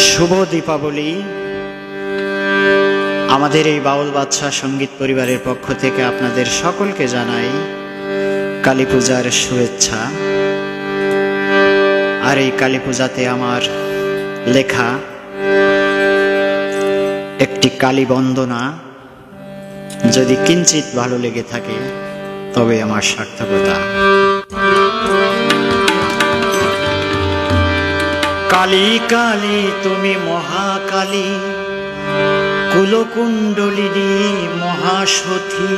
শুভ দীপাবলি। আমাদের এই বাউল বাদশাহ সঙ্গীত পরিবারের পক্ষ থেকে আপনাদের সকলকে জানাই কালী পূজার শুভেচ্ছা। আর এই কালী পূজাতে আমার লেখা একটি কালী বন্দনা যদি কিঞ্চিত ভালো লেগে থাকে তবে আমার সার্থকতা। কালী কালী তুমি মহাকালী, কুলকুণ্ডলিনী মহাসতী,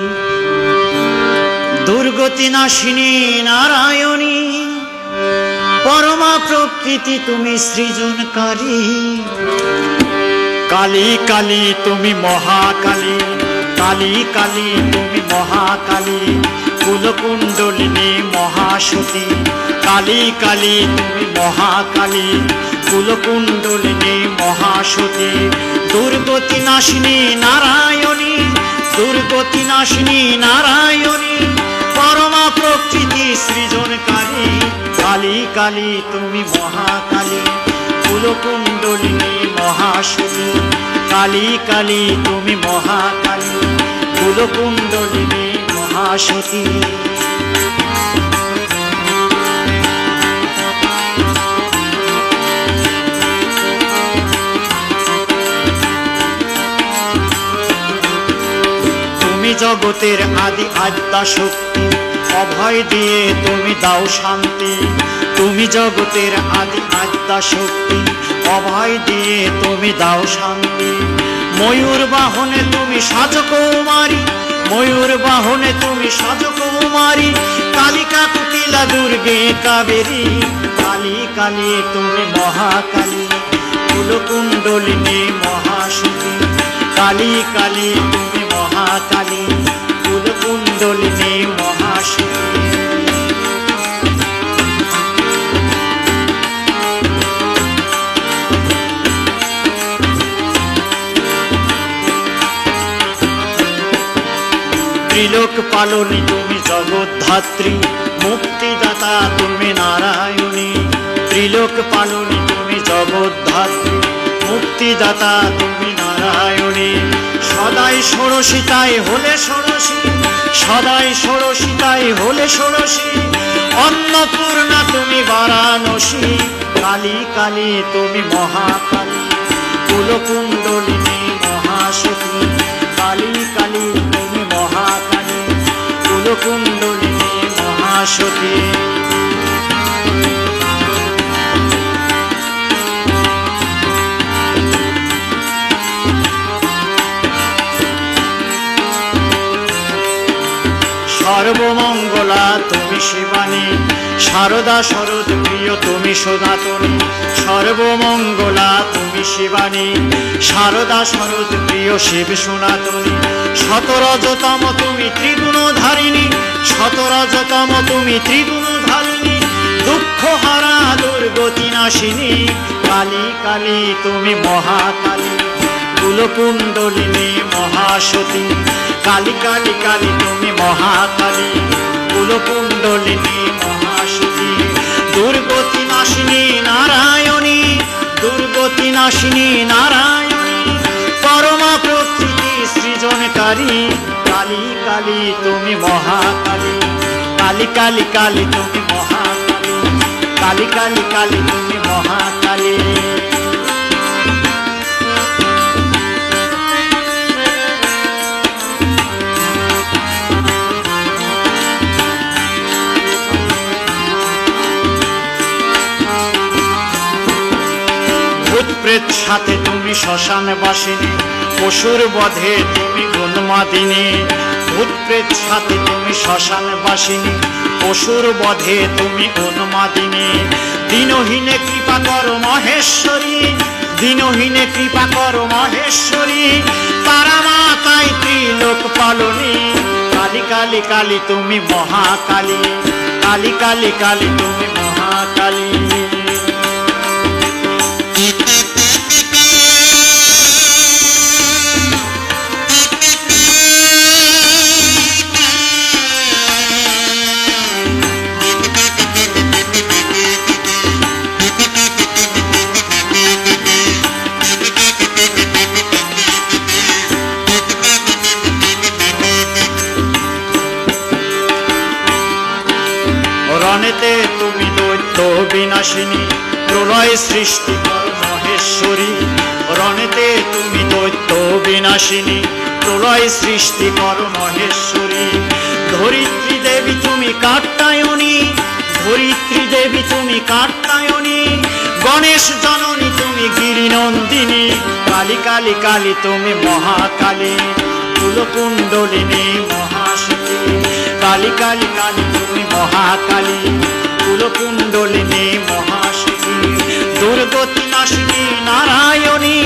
দুর্গতি নাশিনী নারায়ণী, পরমা প্রকৃতি তুমি সৃজনকারী। কালী কালী তুমি মহাকালী, কালী কালী তুমি মহাকালী, কুলকুণ্ডলিনী মহাসতী। কালী কালী তুমি মহাকালী, কুলকুণ্ডলিনী মহাসতী, দুর্গতি নাশিনী নারায়ণী, দুর্গতি নাশিনী নারায়ণী, পরমা প্রকৃতি সৃজনকারী। কালী কালী তুমি মহাকালী, কুলকুণ্ডলিনী মহাসতী। কালী কালী তুমি মহাকালী, কুলকুণ্ডলিনী মহাসতী। তুমি জগতের আদি আদ্যা শক্তি, অভয় দিয়ে তুমি দাও শান্তি। তুমি জগতের আদি আদ্যা শক্তি, অভয় দিয়ে তুমি দাও শান্তি। ময়ূর বাহনে তুমি সাজো কৌমারী, ময়ূর বাহনে তুমি সাজো কৌমারী, কালিকা কুটিলা দুর্গে কাবেরী। কালী কালী তুমি মহাকালী, কুলকুণ্ডলিনী মহাসতী। কালী কালী তুমি মহাকালী, কুলকুণ্ডলিনী মহাসতী। ত্রিলোক পালনী তুমি জগদ্ধাত্রী, মুক্তিদাতা তুমি নারায়ণী। ত্রিলোক পালনী তুমি জগদ্ধাত্রী, মুক্তিদাতা তুমি নারায়ণী। সদাই ষোড়শীতাই হলে ষোড়শী, সদাই ষোড়শীতাই হলে ষোড়শী, অন্নপূর্ণা তুমি বারাণসী। কালী কালী তুমি মহাকালী, কুলকুণ্ডলিনী মহাসতী। কালী কালী তুমি মহাকালী, কুলকুণ্ডলিনী মহাসতী। সর্বমঙ্গলা তুমি শিবানী, শারদা শরৎ প্রিয় তুমি সনাতনী। সর্বমঙ্গলা তুমি শিবানী, শারদা শরৎ প্রিয় শিব সনাতনী। শতরজতম তুমি ত্রিগুণধারিণী, শতরজতম তুমি ত্রিগুণধারিণী, দুঃখহারা দুর্গতি নাশিনী। কালী কালী তুমি মহাকালী, কুলকুণ্ডলিনী মহাসতী। কালী কালী কালী তুমি মহাকালী, কুলকুণ্ডলিনী মহাসতী, দুর্গতি নাশিনী নারায়ণী, দুর্গতি নাশিনী নারায়ণী, পরমা প্রকৃতি সৃজনকারী। কালী কালী তুমি মহাকালী, কালী কালী কালী তুমি মহাকালী, কালী কালী কালী তুমি মহাকালী। ভূতপ্রেত সাথে তুমি শ্মশান বাসিনী, পশুর বধে তুমি উন্মাদিনী। ভূতপ্রেত সাথে তুমি শ্মশান বাসিনী, পশুর বধে তুমি উন্মাদিনী। দীনহীনে কৃপা করো মহেশ্বরী, দীনহীনে কৃপা করো মহেশ্বরী, তারা মাতাই ত্রিলোক পালনী। কালী কালী কালী তুমি মহাকালী, কালী কালী কালী তুমি মহাকালী। বিনাশিনী, প্রলয় সৃষ্টিকর মহেশ্বরী। রণেতে তুমি দৈত্য বিনাশিনী, প্রলয় সৃষ্টিকর মহেশ্বরী। ধরিত্রী দেবী তুমি কাত্যায়নী, ধরিত্রী দেবী তুমি কাত্যায়নী। গণেশ জননী তুমি গিরিনন্দিনী, কালী কালী কালী তুমি মহাকালী। কুলকুণ্ডলিনী মহাশক্তি, কালী কালী কালী তুমি মহাকালী। কুলকুণ্ডলিনী মহাশক্তি, দুর্গতি নাশিনী নারায়ণী,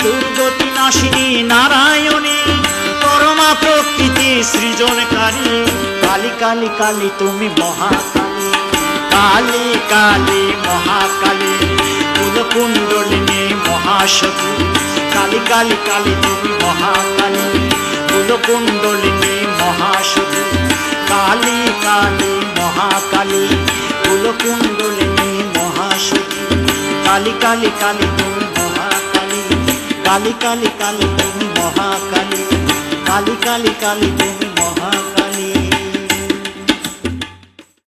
দুর্গতি নাশিনী নারায়ণী। পরমা প্রকৃতি সৃজনকারী, কালী কালী কালী তুমি মহাকালী। কালী কালী মহাকালী, কুলকুণ্ডলিনী মহাশক্তি, কালী কালী কালী তুমি মহাকালী। কুলকুণ্ডলিনী মহাশক্তি, কালী কালী মহাকালী। কুলকুণ্ডলিনী মহাশক্তি, কালী কালী কালী তুমি মহাকালী। কালী কালী কালী তুমি মহাকালী, কালী কালী কালী তুমি মহাকালী।